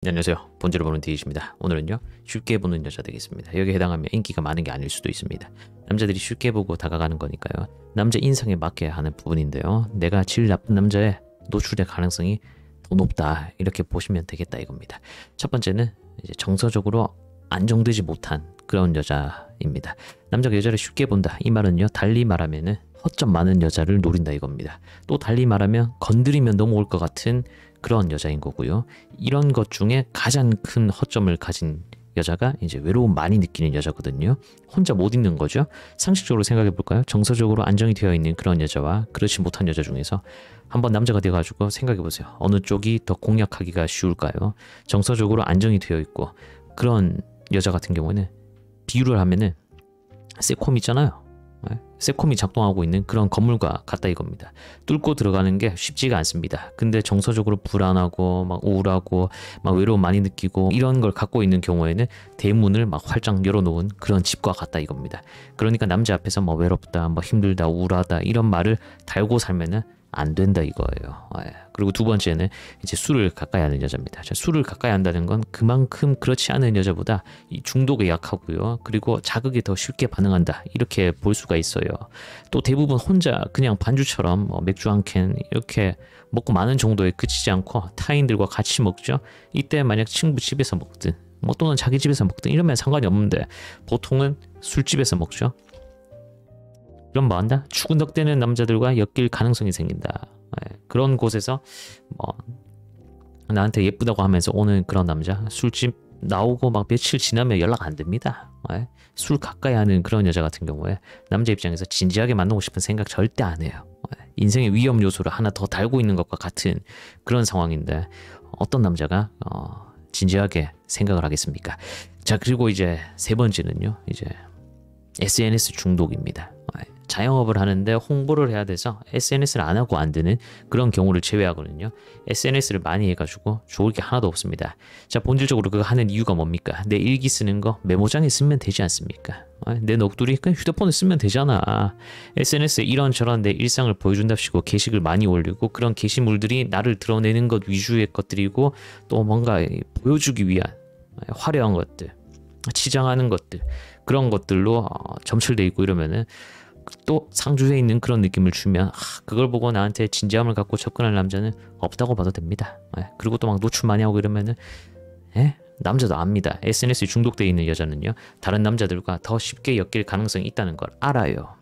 네, 안녕하세요. 본질을 보는 데이지입니다. 오늘은요, 쉽게 보는 여자 되겠습니다. 여기에 해당하면 인기가 많은 게 아닐 수도 있습니다. 남자들이 쉽게 보고 다가가는 거니까요. 남자 인상에 맞게 하는 부분인데요. 내가 질 나쁜 남자의 노출될 가능성이 더 높다, 이렇게 보시면 되겠다 이겁니다. 첫 번째는 이제 정서적으로 안정되지 못한 그런 여자입니다. 남자가 여자를 쉽게 본다, 이 말은요, 달리 말하면은 허점 많은 여자를 노린다 이겁니다. 또 달리 말하면 건드리면 넘어올 것 같은 그런 여자인 거고요. 이런 것 중에 가장 큰 허점을 가진 여자가 이제 외로움 많이 느끼는 여자거든요. 혼자 못 있는 거죠. 상식적으로 생각해 볼까요? 정서적으로 안정이 되어 있는 그런 여자와 그렇지 못한 여자 중에서 한번 남자가 돼가지고 생각해 보세요. 어느 쪽이 더 공략하기가 쉬울까요? 정서적으로 안정이 되어 있고 그런 여자 같은 경우는 비유를 하면은 새콤 있잖아요. 새콤이 작동하고 있는 그런 건물과 같다 이겁니다. 뚫고 들어가는 게 쉽지가 않습니다. 근데 정서적으로 불안하고 막 우울하고 막 외로움 많이 느끼고 이런 걸 갖고 있는 경우에는 대문을 막 활짝 열어놓은 그런 집과 같다 이겁니다. 그러니까 남자 앞에서 뭐 외롭다, 뭐 힘들다, 우울하다 이런 말을 달고 살면은 안 된다 이거예요. 그리고 두 번째는 이제 술을 가까이 하는 여자입니다. 술을 가까이 한다는 건 그만큼 그렇지 않은 여자보다 이 중독에 약하고요. 그리고 자극에 더 쉽게 반응한다, 이렇게 볼 수가 있어요. 또 대부분 혼자 그냥 반주처럼 맥주 한 캔 이렇게 먹고 마는 정도에 그치지 않고 타인들과 같이 먹죠. 이때 만약 친구 집에서 먹든 뭐 또는 자기 집에서 먹든 이러면 상관이 없는데 보통은 술집에서 먹죠. 그럼 뭐 한다? 추근덕대는 남자들과 엮일 가능성이 생긴다. 그런 곳에서 뭐 나한테 예쁘다고 하면서 오는 그런 남자, 술집 나오고 막 며칠 지나면 연락 안 됩니다. 술 가까이 하는 그런 여자 같은 경우에 남자 입장에서 진지하게 만나고 싶은 생각 절대 안 해요. 인생의 위험 요소를 하나 더 달고 있는 것과 같은 그런 상황인데 어떤 남자가 진지하게 생각을 하겠습니까? 자, 그리고 이제 세 번째는요, 이제 SNS 중독입니다. 자영업을 하는데 홍보를 해야 돼서 SNS를 안 하고 안 되는 그런 경우를 제외하고는요, SNS를 많이 해가지고 좋을 게 하나도 없습니다. 자, 본질적으로 그거 하는 이유가 뭡니까? 내 일기 쓰는 거 메모장에 쓰면 되지 않습니까? 내 넋두리 그냥 휴대폰에 쓰면 되잖아. SNS에 이런저런 내 일상을 보여준답시고 게시글 많이 올리고 그런 게시물들이 나를 드러내는 것 위주의 것들이고 또 뭔가 보여주기 위한 화려한 것들, 치장하는 것들, 그런 것들로 점철돼 있고 이러면은 또 상주해 있는 그런 느낌을 주면 그걸 보고 나한테 진지함을 갖고 접근할 남자는 없다고 봐도 됩니다. 그리고 또 막 노출 많이 하고 이러면은 남자도 압니다. SNS에 중독되어 있는 여자는요, 다른 남자들과 더 쉽게 엮일 가능성이 있다는 걸 알아요.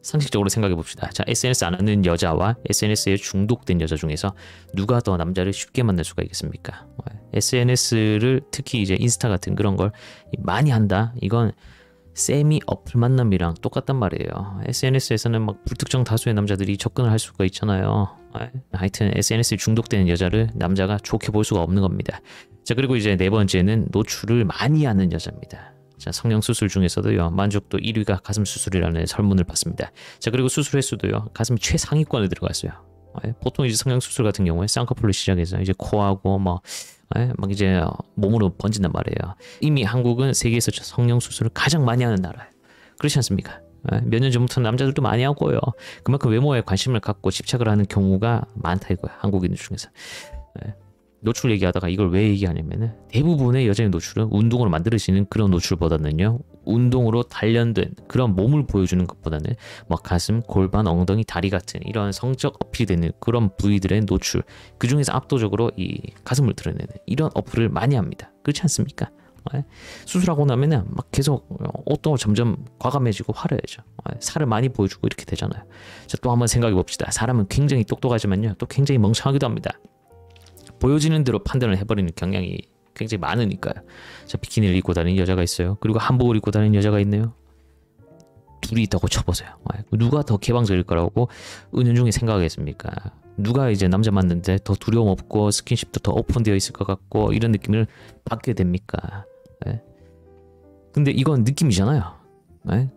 상식적으로 생각해 봅시다. 자, SNS 안 하는 여자와 SNS에 중독된 여자 중에서 누가 더 남자를 쉽게 만날 수가 있겠습니까? SNS를 특히 이제 인스타 같은 그런 걸 많이 한다, 이건 세미 어플 만남이랑 똑같단 말이에요. SNS에서는 막 불특정 다수의 남자들이 접근을 할 수가 있잖아요. 하여튼 SNS에 중독되는 여자를 남자가 좋게 볼 수가 없는 겁니다. 자, 그리고 이제 네 번째는 노출을 많이 하는 여자입니다. 자, 성형수술 중에서도요, 만족도 1위가 가슴 수술이라는 설문을 받습니다. 자, 그리고 수술 횟수도요, 가슴 최상위권에 들어갔어요. 보통 이제 성형수술 같은 경우에 쌍꺼풀로 시작해서 이제 코하고 막 이제 몸으로 번진단 말이에요. 이미 한국은 세계에서 성형수술을 가장 많이 하는 나라예요. 그렇지 않습니까? 몇 년 전부터 남자들도 많이 하고요. 그만큼 외모에 관심을 갖고 집착을 하는 경우가 많다 이거야, 한국인들 중에서. 노출 얘기하다가 이걸 왜 얘기하냐면은 대부분의 여자의 노출은 운동으로 만들어지는 그런 노출보다는요, 운동으로 단련된 그런 몸을 보여주는 것보다는 뭐 가슴, 골반, 엉덩이, 다리 같은 이런 성적 어필이 되는 그런 부위들의 노출, 그 중에서 압도적으로 이 가슴을 드러내는 이런 어플을 많이 합니다. 그렇지 않습니까? 수술하고 나면은 막 계속 옷도 점점 과감해지고 화려해져. 살을 많이 보여주고 이렇게 되잖아요. 자, 또 한번 생각해 봅시다. 사람은 굉장히 똑똑하지만요, 또 굉장히 멍청하기도 합니다. 보여지는 대로 판단을 해버리는 경향이 굉장히 많으니까요. 자, 비키니를 입고 다니는 여자가 있어요. 그리고 한복을 입고 다니는 여자가 있네요. 둘이 있다고 쳐보세요. 누가 더 개방적일 거라고 은연중에 생각하겠습니까? 누가 이제 남자 맞는데 더 두려움 없고 스킨십도 더 오픈되어 있을 것 같고 이런 느낌을 받게 됩니까? 근데 이건 느낌이잖아요.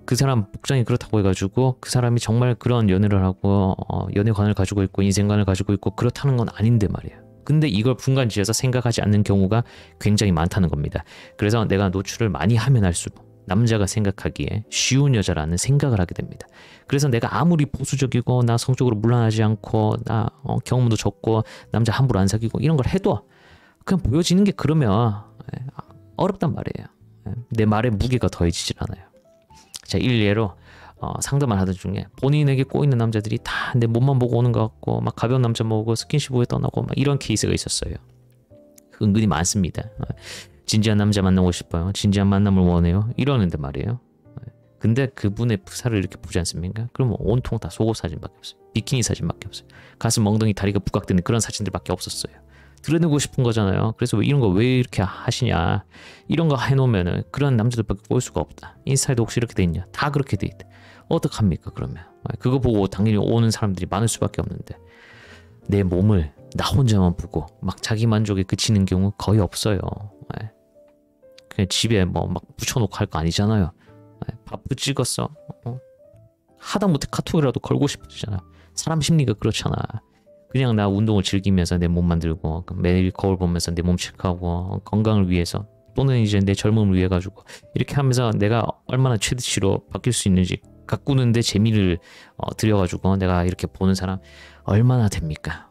그 사람 복장이 그렇다고 해가지고 그 사람이 정말 그런 연애를 하고 연애관을 가지고 있고 인생관을 가지고 있고 그렇다는 건 아닌데 말이에요. 근데 이걸 분간지어서 생각하지 않는 경우가 굉장히 많다는 겁니다. 그래서 내가 노출을 많이 하면 할수록 남자가 생각하기에 쉬운 여자라는 생각을 하게 됩니다. 그래서 내가 아무리 보수적이고 나 성적으로 문란하지 않고 나 경험도 적고 남자 함부로 안 사귀고 이런 걸 해도 그냥 보여지는 게 그러면 어렵단 말이에요. 내 말에 무게가 더해지질 않아요. 자, 일례로 상담을 하던 중에 본인에게 꼬이는 남자들이 다 내 몸만 보고 오는 것 같고 막 가벼운 남자 모으고 스킨십 보에 떠나고 막 이런 케이스가 있었어요. 은근히 많습니다. 진지한 남자 만나고 싶어요. 진지한 만남을 원해요. 이러는데 말이에요. 근데 그분의 프사를 이렇게 보지 않습니까? 그러면 온통 다 속옷 사진밖에 없어요. 비키니 사진밖에 없어요. 가슴 엉덩이 다리가 부각되는 그런 사진들밖에 없었어요. 드러내고 싶은 거잖아요. 그래서 이런 거 왜 이렇게 하시냐. 이런 거 해놓으면은 그런 남자들밖에 볼 수가 없다. 인스타에도 혹시 이렇게 돼 있냐. 다 그렇게 돼 있다. 어떡합니까 그러면. 그거 보고 당연히 오는 사람들이 많을 수밖에 없는데 내 몸을 나 혼자만 보고 막 자기 만족에 그치는 경우 거의 없어요. 그냥 집에 뭐 막 붙여놓고 할 거 아니잖아요. 바쁘 찍었어. 하다못해 카톡이라도 걸고 싶으잖아. 사람 심리가 그렇잖아. 그냥 나 운동을 즐기면서 내 몸 만들고 매일 거울 보면서 내 몸 체크하고 건강을 위해서 또는 이제 내 젊음을 위해 가지고 이렇게 하면서 내가 얼마나 최대치로 바뀔 수 있는지 가꾸는데 재미를 들여가지고 내가 이렇게 보는 사람 얼마나 됩니까?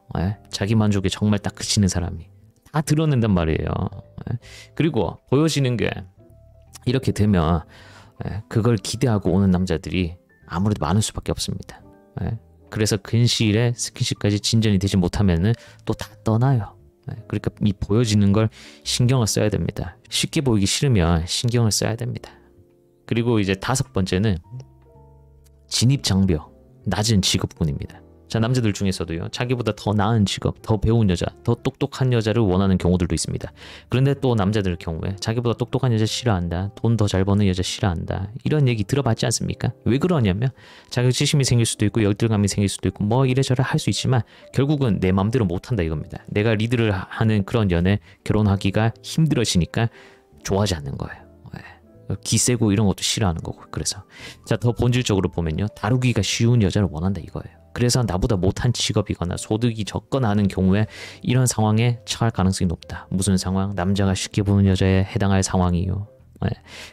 자기 만족에 정말 딱 그치는 사람이 다 드러낸단 말이에요. 그리고 보여지는 게 이렇게 되면 그걸 기대하고 오는 남자들이 아무래도 많을 수밖에 없습니다. 그래서 근시일에 스킨십까지 진전이 되지 못하면은 또 다 떠나요. 그러니까 이 보여지는 걸 신경을 써야 됩니다. 쉽게 보이기 싫으면 신경을 써야 됩니다. 그리고 이제 5번째는 진입장벽, 낮은 직업군입니다. 자, 남자들 중에서도요, 자기보다 더 나은 직업, 더 배운 여자, 더 똑똑한 여자를 원하는 경우들도 있습니다. 그런데 또 남자들 경우에 자기보다 똑똑한 여자 싫어한다, 돈 더 잘 버는 여자 싫어한다, 이런 얘기 들어봤지 않습니까? 왜 그러냐면 자격지심이 생길 수도 있고 열등감이 생길 수도 있고 뭐 이래저래 할 수 있지만 결국은 내 맘대로 못한다 이겁니다. 내가 리드를 하는 그런 연애, 결혼하기가 힘들어지니까 좋아하지 않는 거예요. 기세고 이런 것도 싫어하는 거고. 그래서 자, 더 본질적으로 보면요, 다루기가 쉬운 여자를 원한다 이거예요. 그래서 나보다 못한 직업이거나 소득이 적거나 하는 경우에 이런 상황에 처할 가능성이 높다. 무슨 상황? 남자가 쉽게 보는 여자에 해당할 상황이요.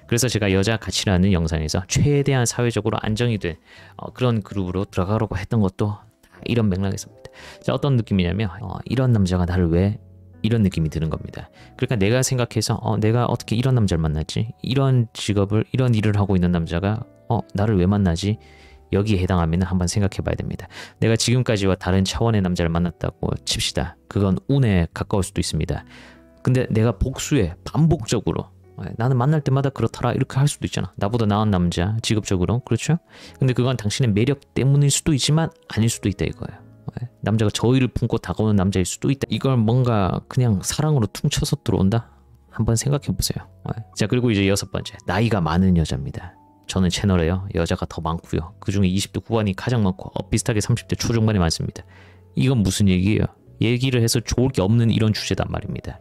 그래서 제가 여자 가치라는 영상에서 최대한 사회적으로 안정이 된 그런 그룹으로 들어가려고 했던 것도 이런 맥락에서입니다. 자, 어떤 느낌이냐면 이런 남자가 나를 왜 이런 느낌이 드는 겁니다. 그러니까 내가 생각해서 내가 어떻게 이런 남자를 만났지? 이런 직업을 이런 일을 하고 있는 남자가 나를 왜 만나지? 여기에 해당하면 한번 생각해 봐야 됩니다. 내가 지금까지와 다른 차원의 남자를 만났다고 칩시다. 그건 운에 가까울 수도 있습니다. 근데 내가 복수에 반복적으로 나는 만날 때마다 그렇더라 이렇게 할 수도 있잖아. 나보다 나은 남자 직업적으로. 그렇죠? 근데 그건 당신의 매력 때문일 수도 있지만 아닐 수도 있다 이거예요. 남자가 저의를 품고 다가오는 남자일 수도 있다. 이걸 뭔가 그냥 사랑으로 퉁쳐서 들어온다? 한번 생각해 보세요. 자, 그리고 이제 6번째, 나이가 많은 여자입니다. 저는 채널에요, 여자가 더 많고요. 그중에 20대 후반이 가장 많고 비슷하게 30대 초중반이 많습니다. 이건 무슨 얘기예요? 얘기를 해서 좋을 게 없는 이런 주제단 말입니다.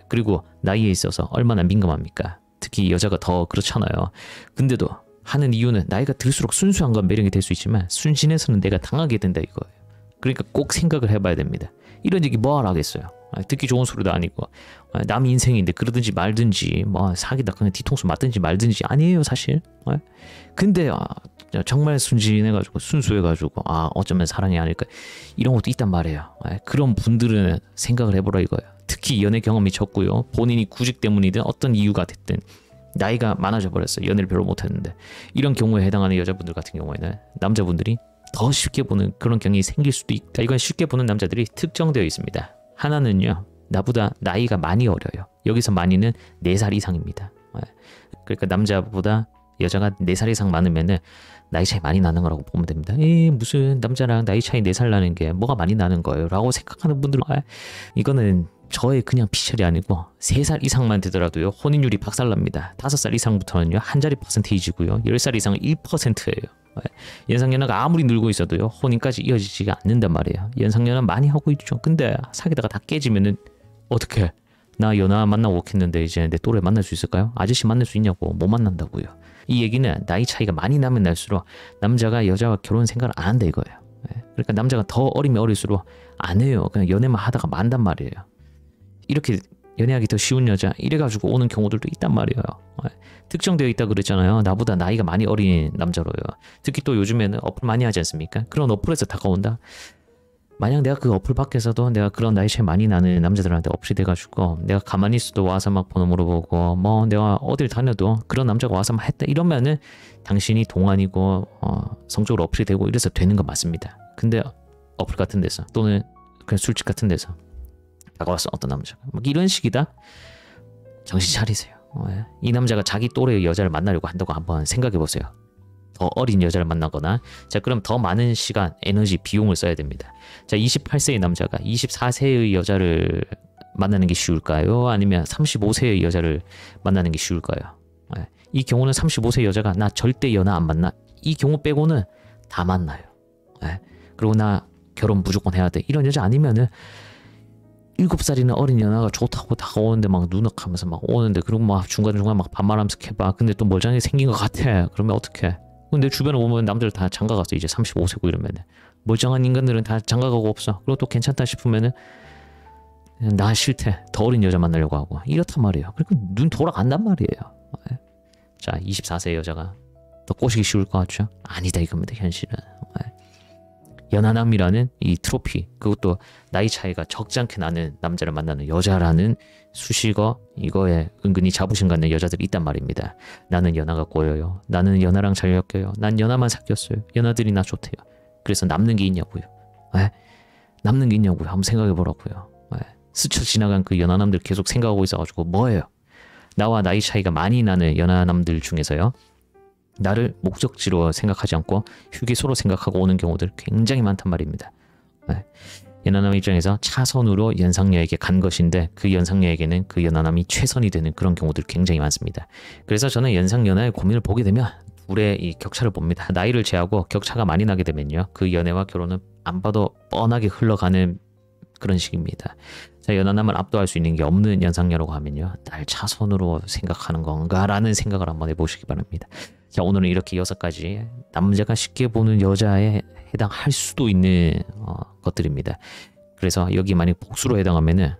그리고 나이에 있어서 얼마나 민감합니까? 특히 여자가 더 그렇잖아요. 근데도 하는 이유는 나이가 들수록 순수한 건 매력이 될 수 있지만 순진해서는 내가 당하게 된다 이거예요. 그러니까 꼭 생각을 해봐야 됩니다. 이런 얘기 뭐하러 하겠어요? 듣기 좋은 소리도 아니고 남 인생인데 그러든지 말든지 뭐 사귀다 그냥 뒤통수 맞든지 말든지 아니에요 사실. 근데 정말 순진해가지고 순수해가지고 어쩌면 사랑이 아닐까 이런 것도 있단 말이에요. 그런 분들은 생각을 해보라 이거예요. 특히 연애 경험이 적고요, 본인이 구직 때문이든 어떤 이유가 됐든 나이가 많아져 버렸어요. 연애를 별로 못했는데 이런 경우에 해당하는 여자분들 같은 경우에는 남자분들이 더 쉽게 보는 그런 경향이 생길 수도 있다. 이건 쉽게 보는 남자들이 특정되어 있습니다. 하나는요, 나보다 나이가 많이 어려요. 여기서 많이는 4살 이상입니다. 그러니까 남자보다 여자가 4살 이상 많으면은 나이 차이 많이 나는 거라고 보면 됩니다. 무슨 남자랑 나이 차이 4살 나는 게 뭐가 많이 나는 거예요 라고 생각하는 분들은 이거는 저의 그냥 피셜이 아니고 3살 이상만 되더라도요 혼인율이 박살납니다. 5살 이상부터는요 한 자리 퍼센테이지고요 10살 이상은 1%예요. 연상연하가 아무리 늘고 있어도요 혼인까지 이어지지가 않는단 말이에요. 연상연하 많이 하고 있죠. 근데 사귀다가 다 깨지면은 어떻게, 나 연하 만나고 오겠는데 이제 내 또래 만날 수 있을까요? 아저씨 만날 수 있냐고. 못 만난다고요. 이 얘기는 나이 차이가 많이 나면 날수록 남자가 여자와 결혼 생각을 안 한다 이거예요. 그러니까 남자가 더 어리면 어릴수록 안 해요. 그냥 연애만 하다가 만단 말이에요. 이렇게 연애하기 더 쉬운 여자 이래가지고 오는 경우들도 있단 말이에요. 특정되어 있다 그랬잖아요. 나보다 나이가 많이 어린 남자로요. 특히 또 요즘에는 어플 많이 하지 않습니까? 그런 어플에서 다가온다? 만약 내가 그 어플 밖에서도 내가 그런 나이 차이 많이 나는 남자들한테 어플이 돼가지고 내가 가만히 있어도 와서 막 번호 물어보고 뭐 내가 어딜 다녀도 그런 남자가 와서 막 했다 이러면은 당신이 동안이고 성적으로 어플이 되고 이래서 되는 건 맞습니다. 근데 어플 같은 데서 또는 그냥 술집 같은 데서 다가왔어 어떤 남자가 막 이런 식이다? 정신 차리세요. 이 남자가 자기 또래의 여자를 만나려고 한다고 한번 생각해 보세요. 더 어린 여자를 만나거나 자 그럼 더 많은 시간, 에너지, 비용을 써야 됩니다. 자 28세의 남자가 24세의 여자를 만나는 게 쉬울까요? 아니면 35세의 여자를 만나는 게 쉬울까요? 이 경우는 35세 여자가 나 절대 연하 안 만나 이 경우 빼고는 다 만나요. 그리고 나 결혼 무조건 해야 돼 이런 여자 아니면은 7살이나 어린 연하가 좋다고 다가오는데 막 누넉하면서 막 오는데 그리고 막 중간중간 막 반말하면서 해봐. 근데 또 멀쩡하게 생긴 것 같아. 그러면 어떡해? 근데 주변에 보면 남들 다 장가갔어. 이제 35세고 이러면은 멀쩡한 인간들은 다 장가가고 없어. 그리고 또 괜찮다 싶으면은 나 싫대. 더 어린 여자 만나려고 하고 이렇단 말이에요. 그러니까 눈 돌아간단 말이에요. 자 24세 여자가 더 꼬시기 쉬울 것 같죠? 아니다 이겁니다. 현실은. 연하남이라는 이 트로피 그것도 나이 차이가 적지 않게 나는 남자를 만나는 여자라는 수식어 이거에 은근히 자부심 갖는 여자들이 있단 말입니다. 나는 연하가 꼬여요. 나는 연하랑 잘 엮여요. 난 연하만 사귀었어요. 연하들이 나 좋대요. 그래서 남는 게 있냐고요. 남는 게 있냐고요. 한번 생각해 보라고요. 스쳐 지나간 그 연하남들 계속 생각하고 있어가지고 뭐예요. 나와 나이 차이가 많이 나는 연하남들 중에서요. 나를 목적지로 생각하지 않고 휴게소로 생각하고 오는 경우들 굉장히 많단 말입니다. 연하남 입장에서 차선으로 연상녀에게 간 것인데 그 연상녀에게는 그 연하남이 최선이 되는 그런 경우들 굉장히 많습니다. 그래서 저는 연상연하의 고민을 보게 되면 둘의 이 격차를 봅니다. 나이를 제하고 격차가 많이 나게 되면요. 그 연애와 결혼은 안 봐도 뻔하게 흘러가는 그런 식입니다. 자, 연하남을 압도할 수 있는 게 없는 연상녀라고 하면요. 날 차선으로 생각하는 건가? 라는 생각을 한번 해보시기 바랍니다. 자, 오늘은 이렇게 6가지 남자가 쉽게 보는 여자에 해당할 수도 있는 것들입니다. 그래서 여기 만약 복수로 해당하면은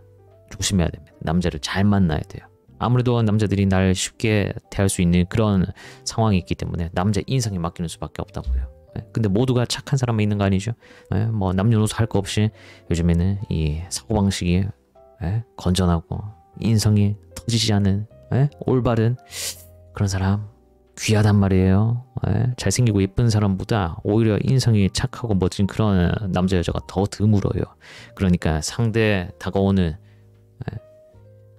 조심해야 됩니다. 남자를 잘 만나야 돼요. 아무래도 남자들이 날 쉽게 대할 수 있는 그런 상황이 있기 때문에 남자 인상에 맡기는 수밖에 없다고요. 근데 모두가 착한 사람만 있는 거 아니죠? 뭐 남녀노소 할 거 없이 요즘에는 이 사고방식이 건전하고 인성이 터지지 않은 올바른 그런 사람 귀하단 말이에요. 잘생기고 예쁜 사람보다 오히려 인성이 착하고 멋진 그런 남자 여자가 더 드물어요. 그러니까 상대 다가오는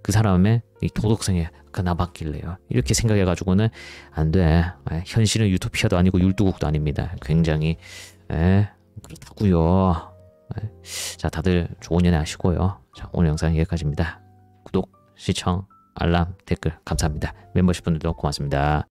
그 사람의 이 도덕성에 나 맡길래요. 이렇게 생각해가지고는 안 돼. 현실은 유토피아도 아니고 율두국도 아닙니다. 굉장히 그렇다고요. 자, 다들 좋은 연애 하시고요. 자, 오늘 영상 여기까지입니다. 구독, 시청, 알람, 댓글 감사합니다. 멤버십 분들도 고맙습니다.